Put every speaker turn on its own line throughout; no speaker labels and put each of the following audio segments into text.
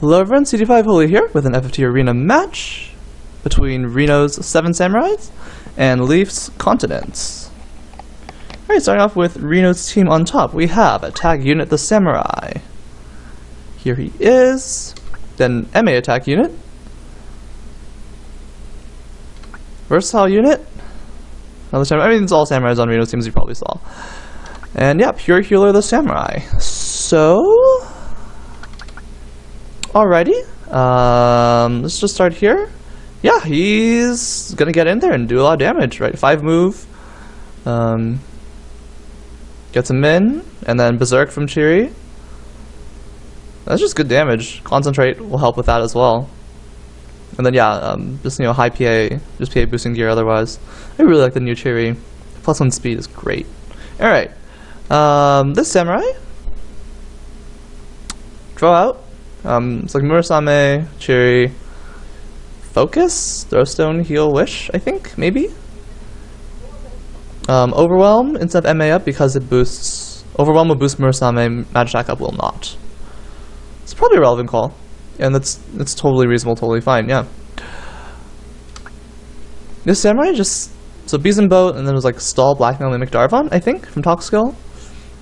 Hello everyone, CD5 Holy here with an FFT arena match between Reinoe's 7 Samurais and Leif's Continents. Alright, starting off with Reinoe's team on top, we have Attack Unit the Samurai. Here he is. Then MA Attack Unit. Versatile Unit. Another Samurai. I mean, it's all Samurais on Reinoe's team, as you probably saw. And yeah, Pure Healer the Samurai. So... alrighty, let's just start here. Yeah, he's gonna get in there and do a lot of damage, right? 5 move, gets him in, and then Berserk from Chiri. That's just good damage. Concentrate will help with that as well. And then yeah, just high PA, just PA boosting gear otherwise. I really like the new Chiri. +1 speed is great. Alright, this Samurai, draw out. It's like Murasame, Chiri, Focus, Throwstone, Heal, Wish, I think, maybe? Overwhelm instead of MA up because it boosts... Overwhelm will boost Murasame, Magic Attack up will not. It's probably a relevant call. And it's totally reasonable, totally fine, yeah. This Samurai just... So Bees and Boat, and then it was like Stall, Blackmail, Mimic, Darvon, I think, from Talk Skill.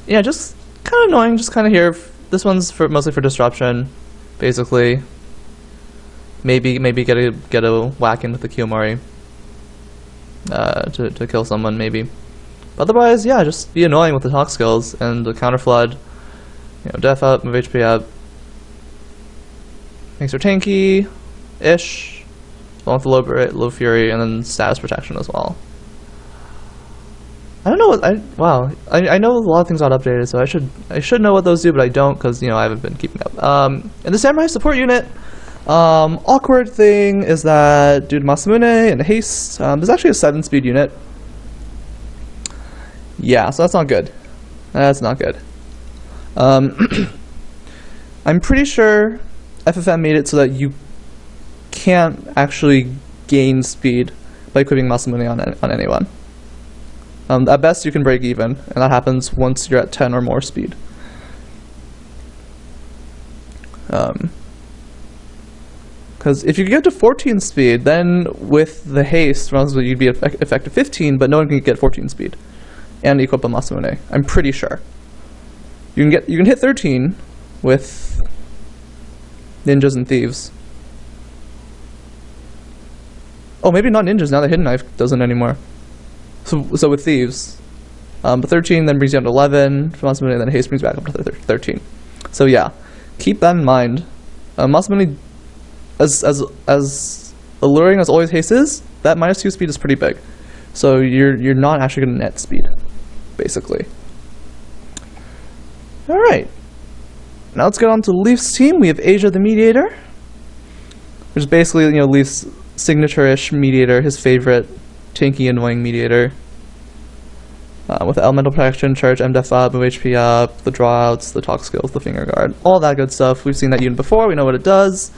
Yeah, just kind of annoying, just kind of here. This one's mostly for disruption. Basically, maybe get a whack in with the Kiyomori to kill someone, maybe. But otherwise, yeah, just be annoying with the talk skills and the counter flood. Def up, move HP up, makes her tanky, ish. Along with the low fury, and then status protection as well. I don't know what wow. I know a lot of things got updated, so I should know what those do, but I don't because I haven't been keeping up. And the Samurai support unit, awkward thing is that due to Masamune and haste, there's actually a 7-speed unit. Yeah, so that's not good. That's not good. I'm pretty sure FFM made it so that you can't actually gain speed by equipping Masamune on anyone. At best, you can break even, and that happens once you're at 10 or more speed. Because if you get to 14 speed, then with the haste, you'd be effective 15, but no one can get 14 speed and equip a Masamune. I'm pretty sure. You can hit 13 with ninjas and thieves. Oh, maybe not ninjas now that Hidden Knife doesn't anymore. So with thieves, but 13 then brings you down to 11 for Masamune, and then haste brings back up to 13. So yeah, keep that in mind. Masamune, as alluring as always haste is, that -2 speed is pretty big. So you're not actually going to net speed, basically. All right, now let's get on to Leif's team. We have Asia the Mediator, which is basically Leif's signature-ish mediator, his favorite. Tanky, annoying mediator. With elemental protection, charge, MDef up, move HP up, the drawouts, the talk skills, the finger guard, all that good stuff. We've seen that unit before, we know what it does.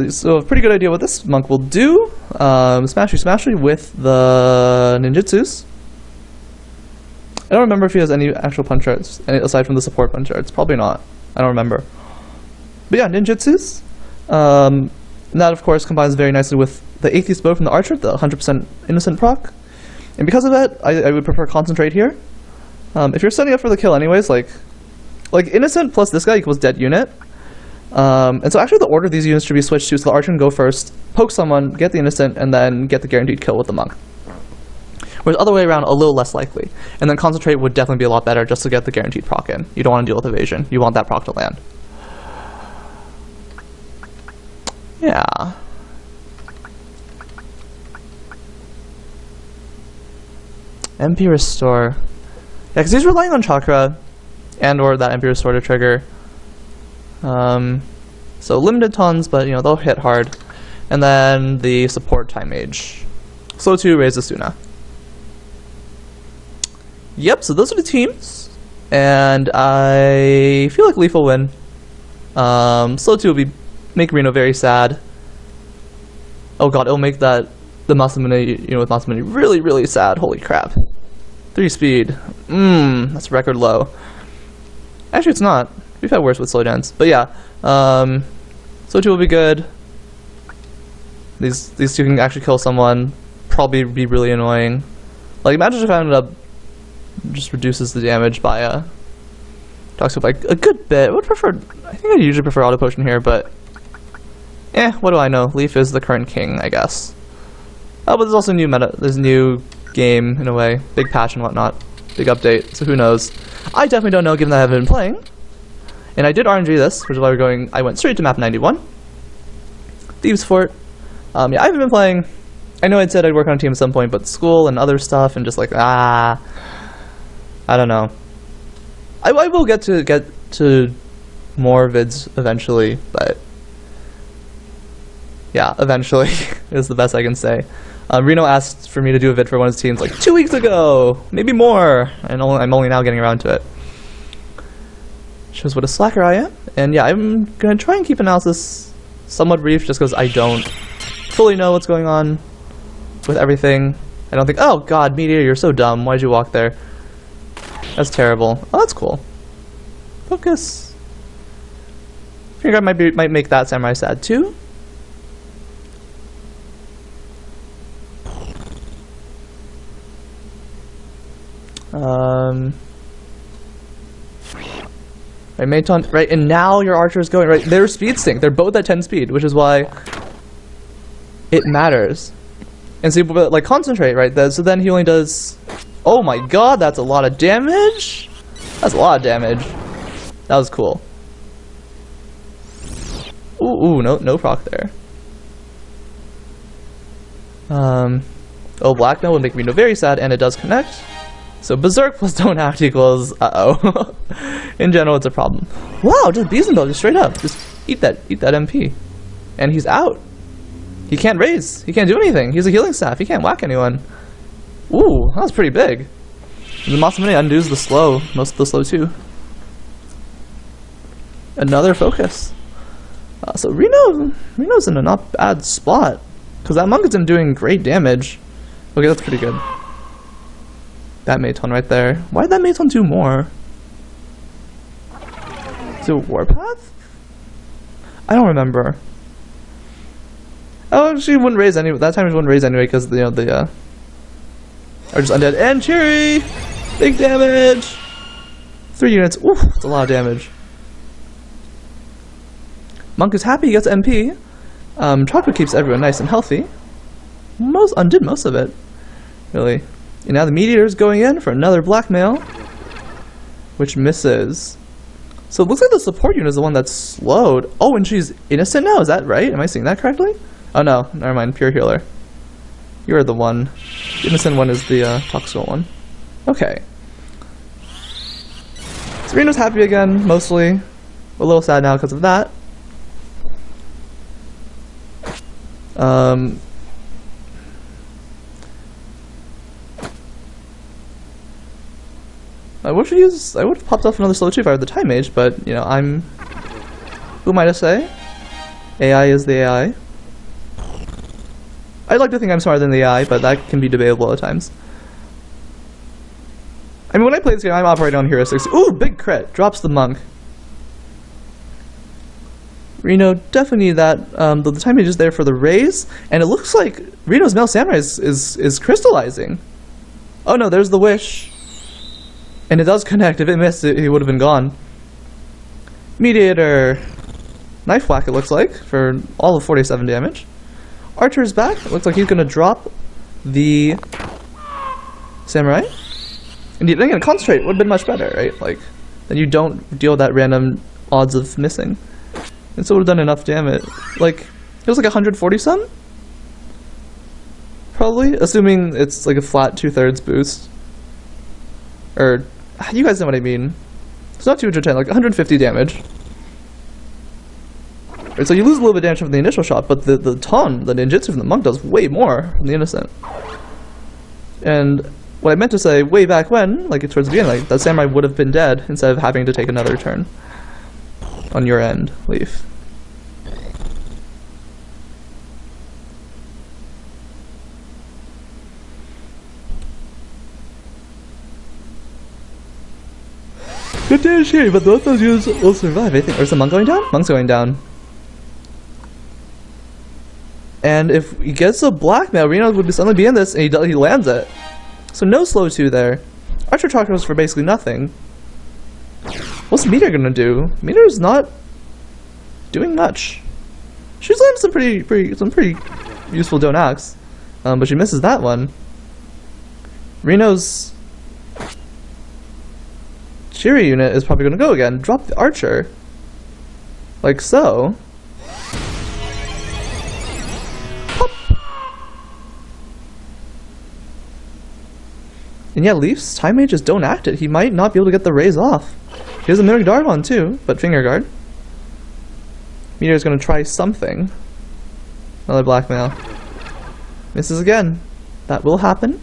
So a pretty good idea what this monk will do. Smashy with the ninjutsus. I don't remember if he has any actual punch arts, aside from the support punch arts. Probably not. I don't remember. But yeah, ninjutsus. And that of course combines very nicely with the Atheist Bow from the Archer, the 100% innocent proc. And because of that, I would prefer Concentrate here. If you're setting up for the kill anyways, like innocent plus this guy equals dead unit. And so actually the order of these units should be switched to, so the Archer can go first, poke someone, get the innocent, and then get the guaranteed kill with the monk. Whereas the other way around, a little less likely. And then Concentrate would definitely be a lot better just to get the guaranteed proc in. You don't want to deal with evasion. You want that proc to land. Yeah. MP Restore. Yeah, because he's relying on Chakra and or that MP Restore to trigger. So limited tons, but they'll hit hard. And then the support Time Mage. Slow 2, raise the Suna. Yep, so those are the teams. And I feel like Leif will win. Slow 2 will make Reinoe very sad. Oh god, it'll make the Masamune, with Masamune really, really sad. Holy crap. 3 speed. That's record low. Actually, it's not. We've had worse with slow dance. But yeah, So 2 will be good. These 2 can actually kill someone. Probably be really annoying. Like, imagine if I ended up just reduces the damage by Toxic by a good bit. I think I usually prefer Auto Potion here, but what do I know? Leif is the current king, I guess. Oh, but there's also new meta. There's new game in a way, big patch and whatnot, big update. So who knows? I definitely don't know, given that I haven't been playing. And I did RNG this, which is why I went straight to map 91. Thieves Fort. Yeah, I haven't been playing. I know I'd said I'd work on a team at some point, but school and other stuff and just like, I don't know. I will get to more vids eventually, but yeah, eventually is the best I can say. Reno asked for me to do a vid for one of his teams like 2 weeks ago, maybe more, and I'm only now getting around to it. Shows what a slacker I am, and yeah, I'm gonna try and keep analysis somewhat brief, just because I don't fully know what's going on with everything. I don't think. Oh God, Meteor, you're so dumb. Why'd you walk there? That's terrible. Oh, that's cool. Focus. I think I might make that samurai sad too. Right, Maton, right, and now your archer is going, right, they're speed sync, they're both at 10 speed, which is why it matters. And so people, like, concentrate, right, so then he only does, oh my God, that's a lot of damage? That's a lot of damage. That was cool. Ooh, no proc there. Oh, Black Note would make me very sad, and it does connect. So Berserk plus don't act equals uh-oh. In general, it's a problem. Wow, just Beezenbell, just straight up. Just eat that MP. And he's out. He can't raise. He can't do anything. He's a healing staff. He can't whack anyone. Ooh, that was pretty big. The Masamune undoes the slow. Most of the slow too. Another focus. So Reno's in a not bad spot. Because that monk isn't doing great damage. Okay, that's pretty good. That Maton right there. Why did that Maton do more? Is it Warpath? I don't remember. Oh, she wouldn't raise anyway. That time she wouldn't raise anyway because are just undead and Cheery. Big damage. 3 units. Ooh, that's a lot of damage. Monk is happy. He gets MP. Chocolate keeps everyone nice and healthy. Undid most of it, really. And now the Meteor is going in for another blackmail, which misses. So it looks like the support unit is the one that's slowed. Oh, and she's innocent now? Is that right? Am I seeing that correctly? Oh no, never mind. Pure healer. You're the one. The innocent one is the toxical one. Okay. Serena's happy again, mostly. A little sad now because of that. I would have popped off another slow too if I had the time mage, but you know, who am I to say? AI is the AI. I'd like to think I'm smarter than the AI, but that can be debatable at times. I mean, when I play this game, I'm operating on heuristics. Ooh, big crit! Drops the monk. Reno definitely need that. The time mage is there for the raise, and it looks like Reno's Male Samurai is crystallizing. Oh no, there's the wish. And it does connect. If it missed, he would have been gone. Mediator. Knife whack, it looks like, for all of 47 damage. Archer's back. It looks like he's going to drop the Samurai. And again, concentrate would have been much better, right? Like, then you don't deal with that random odds of missing. And so it would have done enough damage. Like, it was like 140 some? Probably, assuming it's like a flat 2/3 boost. Or, you guys know what I mean. It's not 210, like 150 damage. Right, so you lose a little bit of damage from the initial shot, but the ninjutsu from the monk does way more from the innocent. And what I meant to say way back when, like towards the beginning, like that samurai would have been dead instead of having to take another turn on your end, Leif. Good damage here, but both those units will survive, I think. Or is the monk going down? Monk's going down. And if he gets a blackmail, Reinoe would suddenly be in this, and he lands it. So no slow 2 there. Archer Chakras for basically nothing. What's Meteor gonna do? Meteor's not doing much. She's landed some pretty useful don't acts, but she misses that one. Reinoe's Cheery unit is probably gonna go again. Drop the Archer, like so. Pop. And yeah, Leif's Time Mages don't act it. He might not be able to get the raise off. He has a Mimic Dart on too, but Finger Guard. Meteor's gonna try something. Another blackmail. Misses again. That will happen.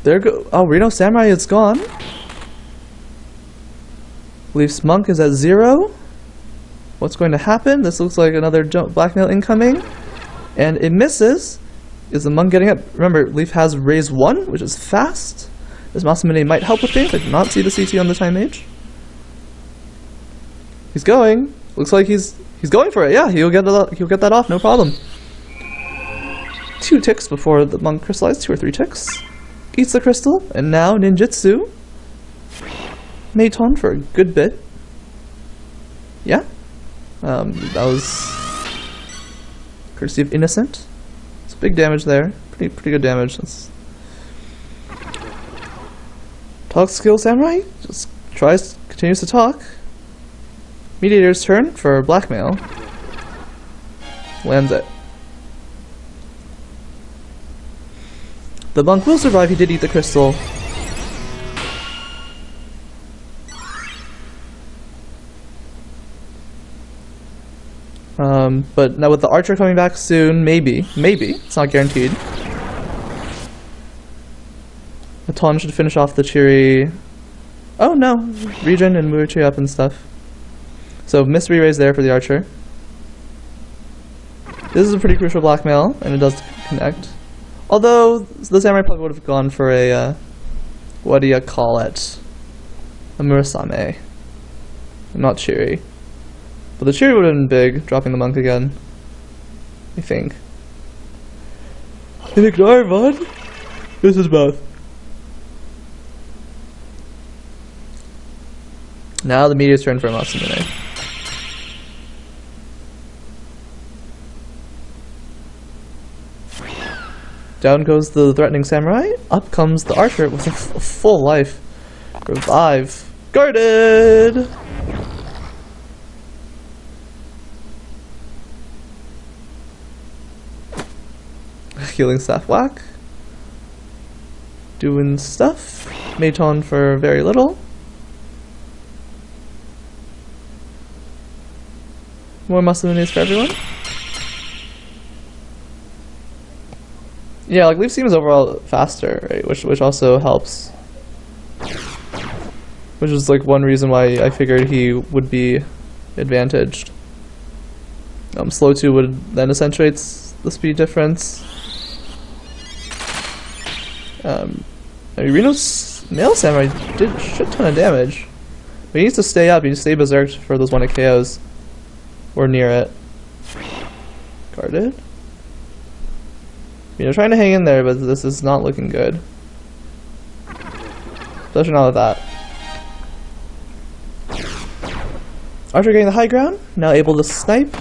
There go. Oh, Reinoe Samurai is gone. Leif's Monk is at 0. What's going to happen? This looks like another blackmail incoming. And it misses. Is the Monk getting it? Remember, Leif has raise 1, which is fast. This Masamune might help with things. I did not see the CT on the Time Mage. He's going. Looks like he's going for it. Yeah, he'll get that off, no problem. 2 ticks before the Monk crystallized, 2 or 3 ticks. Eats the crystal, and now Ninjutsu. Meiton for a good bit. Yeah. That was courtesy of Innocent. It's big damage there. Pretty good damage. Talk skill Samurai. Just continues to talk. Mediator's turn for blackmail. Lands it. The Monk will survive. He did eat the crystal. But now with the Archer coming back soon, maybe, it's not guaranteed. Aton should finish off the Chiri. Oh no, regen and Muichi up and stuff. So miss re-raise there for the Archer. This is a pretty crucial blackmail, and it does connect. Although the Samurai probably would have gone for a what do you call it? A Murasame. Not Chiri. But the Chiri would have been big, dropping the Monk again. I think. And ignore Vaughn. This is both. Now the Meteor's turn for Masamune. Down goes the threatening Samurai. Up comes the Archer with a full life. Revive. Guarded! Healing staff whack. Doing stuff. Meiton for very little. More Masamunes for everyone. Yeah, like Leif seems overall faster, right? Which also helps. Which is like one reason why I figured he would be advantaged. Slow 2 would then accentuates the speed difference. I mean, Reinoe's Male Samurai did a shit ton of damage. But he needs to stay up, he needs to stay berserked for those 1-hit KOs. Or near it. Guarded. You know, trying to hang in there, but this is not looking good. Especially not with that. Archer getting the high ground, now able to snipe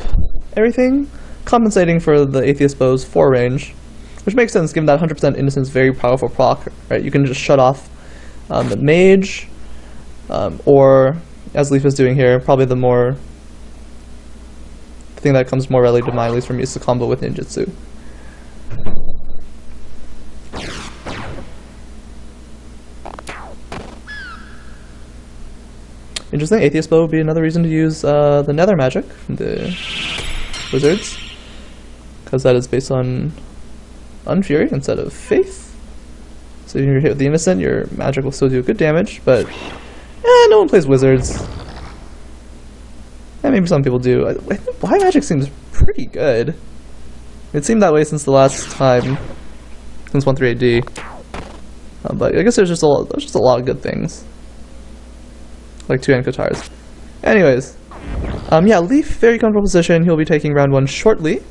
everything, compensating for the Atheist Bow's 4 range. Which makes sense given that 100% Innocence very powerful proc, right? You can just shut off the mage, or, as Leif is doing here, probably the thing that comes more readily to mind, at least from use to combo with ninjutsu. Interesting, Atheist Bow would be another reason to use the Nether Magic from the Wizards, because that is based on Unfury instead of Faith. So if you're hit with the Innocent, your magic will still do good damage, but no one plays Wizards. Yeah, maybe some people do. I think Black Magic seems pretty good. It seemed that way since the last time, since 138D. But I guess there's just a lot of good things. Like 2-hand guitars. Anyways. Yeah, Leif, very comfortable position. He'll be taking round 1 shortly.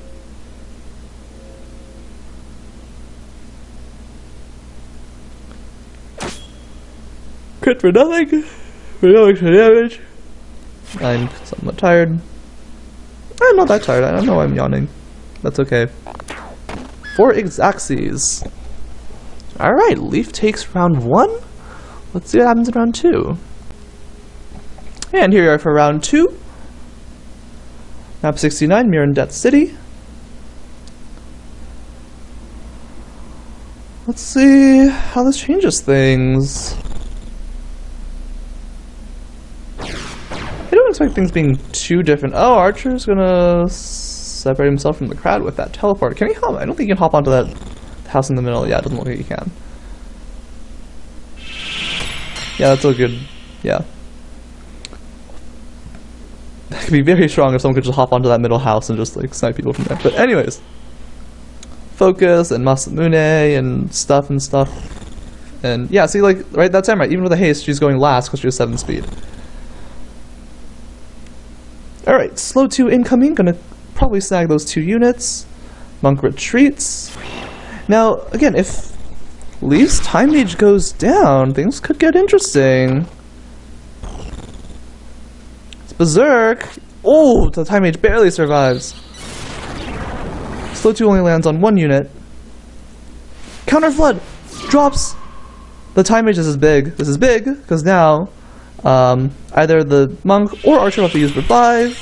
Crit for nothing. For no extra damage. I'm somewhat tired. I'm not that tired. I don't know why I'm yawning. That's okay. 4 Exacxies. Alright, Leif takes round 1. Let's see what happens in round 2. And here we are for round 2. Map 69, Mirror in Death City. Let's see how this changes things. I don't expect things being too different. Oh, Archer's gonna separate himself from the crowd with that teleport. Can he hop? I don't think he can hop onto that house in the middle. Yeah, it doesn't look like he can. Yeah, that's a good... yeah. That could be very strong if someone could just hop onto that middle house and just, like, snipe people from there. But anyways. Focus and Masamune and stuff. And yeah, see, like, right, that's Samurai. Even with the haste, she's going last because she has 7 speed. Alright, slow 2 incoming. Gonna probably snag those 2 units. Monk retreats. Now, again, if Leif's time mage goes down, things could get interesting. It's Berserk. Oh, the time mage barely survives. Slow 2 only lands on 1 unit. Counter Flood drops. The time mage. This is big. This is big because now either the monk or archer will have to use revive,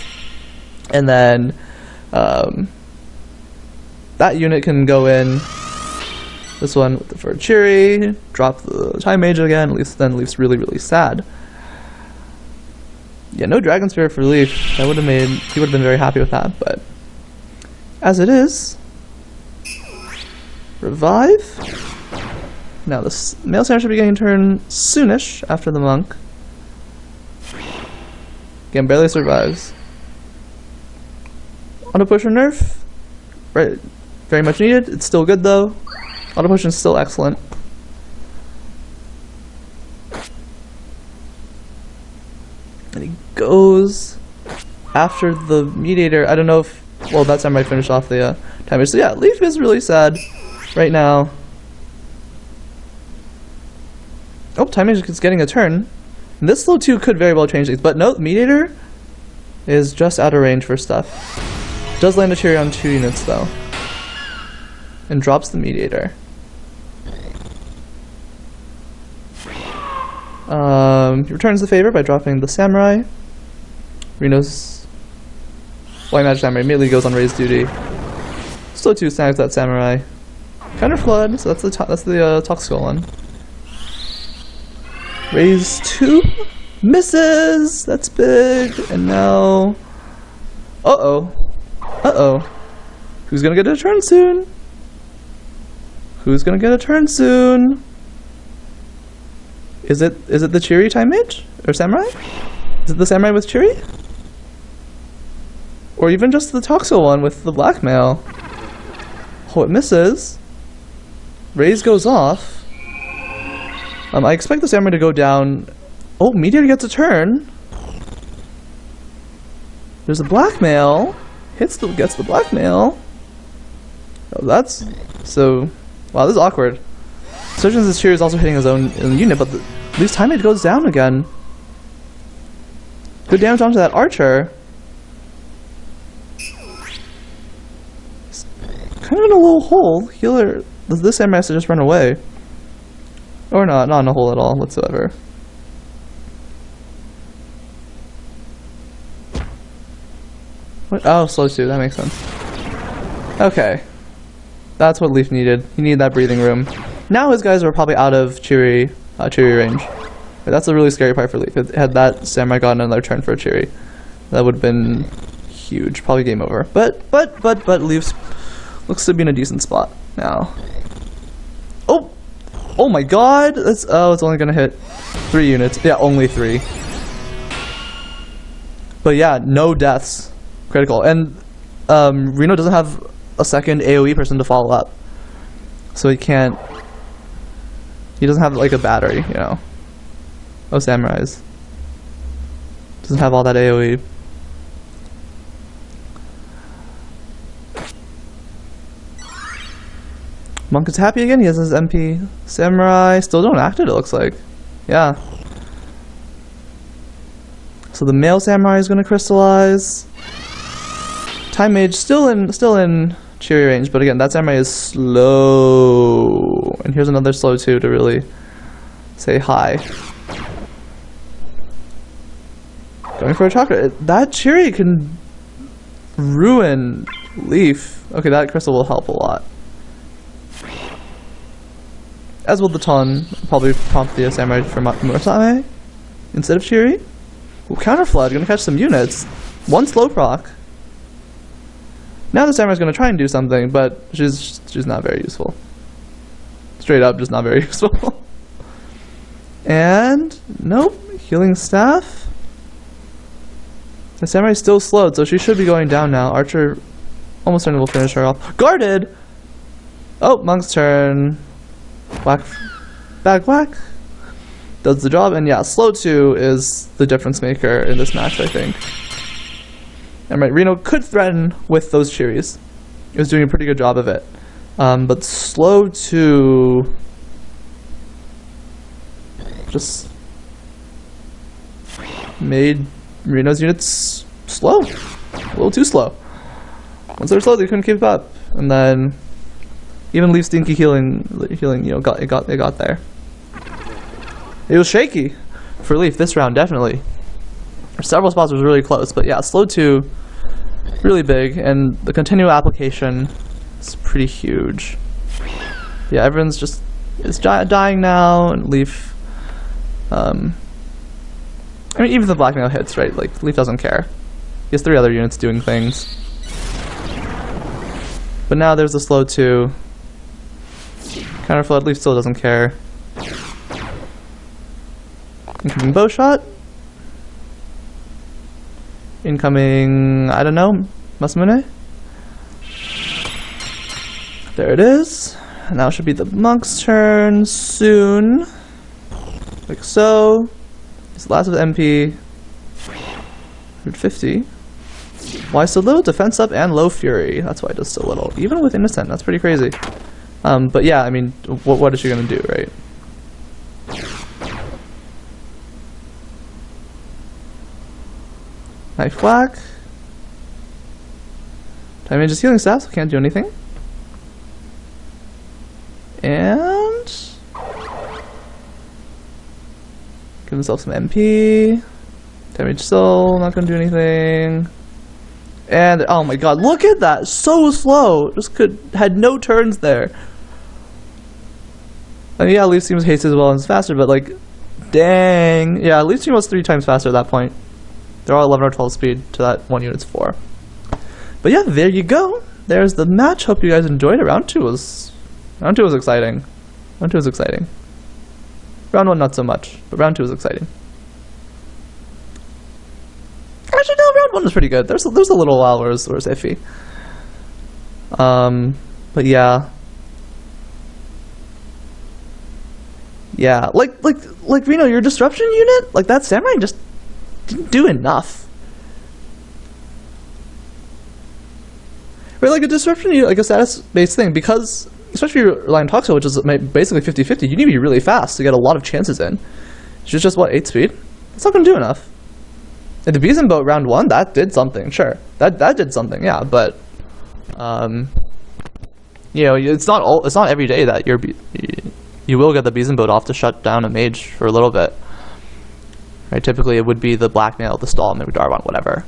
and then that unit can go in. This one for a Chiri, drop the time mage again. At least then Leif's really sad. Yeah, no Dragon Spirit for Leif. That would have made, he would have been very happy with that, but as it is, revive. Now this male samurai should be getting a turn soonish after the monk. Again, barely survives. Auto push or nerf? Right, very much needed. It's still good though. Auto push is still excellent. And he goes after the mediator. I don't know if, well, that time I finished off the timer. So yeah, Leif is really sad right now. Oh, time mage is getting a turn. And this slow 2 could very well change things, but no, mediator is just out of range for stuff. Does land a Chiri on 2 units though, and drops the mediator. He returns the favor by dropping the samurai. Reinoe's White Magic Samurai immediately goes on raised duty. Slow 2 snags that samurai. Counter Flood, so that's the Toxical one. Raise 2 misses. That's big. And now, who's gonna get a turn soon? Who's gonna get a turn soon? Is it the Chiri time mage or samurai? Is it the samurai with Chiri? Or even just the Toxo one with the blackmail? Oh, it misses. Raise goes off. I expect the samurai to go down. Oh, Meteor gets a turn. There's a blackmail. Gets the blackmail. Oh, that's so. Wow, this is awkward. Surgeon's Chiri is also hitting his own unit, but at least time mage goes down again. Good damage onto that archer. He's kind of in a little hole. Healer. This samurai has to just run away. Or not in a hole at all whatsoever. What? Oh, slow 2, that makes sense. Okay. That's what Leif needed. He needed that breathing room. Now his guys are probably out of Chiri range. But that's a really scary part for Leif. Had that samurai gotten another turn for a Chiri, that would have been huge. Probably game over. But Leif looks to be in a decent spot now. Oh my god! It's only gonna hit 3 units. Yeah, only 3. But yeah, no deaths. Critical. And Reinoe doesn't have a second AoE person to follow up. So he can't He doesn't have like a battery, you know. Oh, samurais. Doesn't have all that AoE. Monk is happy again. He has his MP. Samurai still don't act it looks like. Yeah. So the male samurai is going to crystallize. Time Mage still in cheery range, but again, that samurai is slow. And here's another slow too to really say hi. Going for a chakra. That cheery can ruin Leif. Okay, that crystal will help a lot. As will the ton, probably prompt the samurai for Murasame instead of cheery. Ooh, counter flood, gonna catch some units. One slow proc. Now the samurai's gonna try and do something, but she's not very useful. Straight up, just not very useful. And nope, healing staff. The samurai's still slowed, so she should be going down now. Archer almost certainly will finish her off. Guarded! Oh, Monk's turn. Whack, back whack. Does the job, and yeah, slow 2 is the difference maker in this match, I think. And right, Reno could threaten with those cheeries. He was doing a pretty good job of it. But slow 2 just made Reno's units slow. A little too slow. Once they were slow, they couldn't keep up. And then even Leaf Stinky healing, you know, it got there. It was shaky for Leaf this round, definitely. Several spots was really close, but yeah, slow 2, really big, and the continual application is pretty huge. Yeah, everyone's just dying now, and Leaf. I mean, even the blackmail hits, right? Like Leaf doesn't care. He has 3 other units doing things. But now there's the slow 2. Counter flood, Leaf still doesn't care. Incoming bow shot. Incoming, I don't know, Masamune? There it is. Now it should be the monk's turn soon. Like so. It's the last of the MP. 150. Why so little? Defense up and low fury. That's why it does so little. Even with innocent, that's pretty crazy. But yeah, I mean, what is she gonna do, right? Knife whack. Time Mage is healing staff, so can't do anything. And give himself some MP. Time Mage still not gonna do anything. And oh my god, look at that! So slow! Just had no turns there. I mean, yeah, Leaf seems haste as well and is faster, but like, dang. Yeah, Leaf team was 3 times faster at that point. They're all 11 or 12 speed to that 1 unit's 4. But yeah, there you go. There's the match. Hope you guys enjoyed it. Round 2 was exciting. Round 2 was exciting. Round 1 not so much, but round 2 was exciting. Actually, no, round 1 was pretty good. There's a little while where it was iffy. But yeah. Yeah, like Reno, your disruption unit, like that samurai just didn't do enough. Right, like a disruption unit, like a status-based thing, because especially if you're relying on Toxo, which is basically 50-50, you need to be really fast to get a lot of chances in. She's just what, 8 speed? It's not gonna do enough. And the Beeson Boat round 1, that did something, sure. That did something, yeah, but you know, it's not every day that you will get the Beeson Boat off to shut down a mage for a little bit. Right, typically it would be the blackmail, the stall, maybe Darvon, whatever.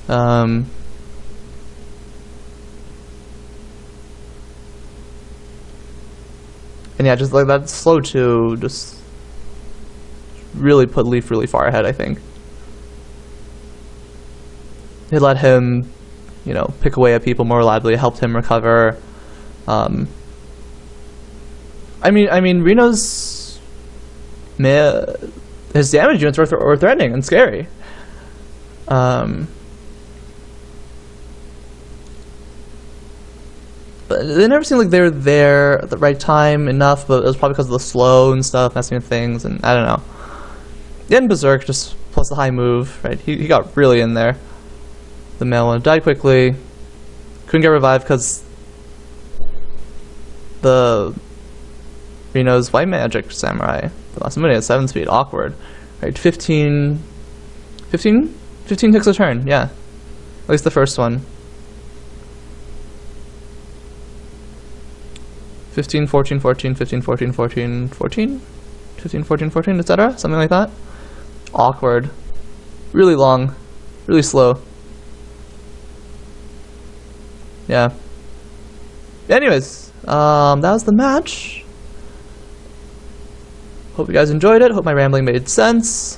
And yeah, just like that slow 2 just really put Leaf really far ahead, I think. It let him, you know, pick away at people more reliably, helped him recover. I mean, Reno's his damage units were threatening and scary. But they never seemed like they were there at the right time enough, but it was probably because of the slow and stuff, messing with things, and I don't know. Then Berserk, just plus the high move, right? He got really in there. The male one died quickly. Couldn't get revived because the Reinoe's White Magic Samurai. The last minute at 7 speed, awkward. Right, 15 ticks a turn, yeah. At least the first one. 15, 14, 14, 15, 14, 14, 14? 15, 14, 14, etc. Something like that. Awkward. Really long. Really slow. Yeah. Anyways, that was the match. Hope you guys enjoyed it. Hope my rambling made sense.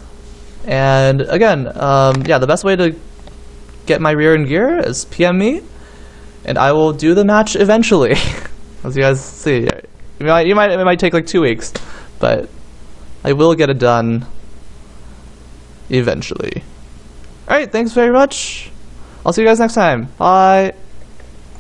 And again, yeah, the best way to get my rear end gear is PM me, and I will do the match eventually. As you guys see, it might take like 2 weeks, but I will get it done eventually. Alright, thanks very much. I'll see you guys next time. Bye.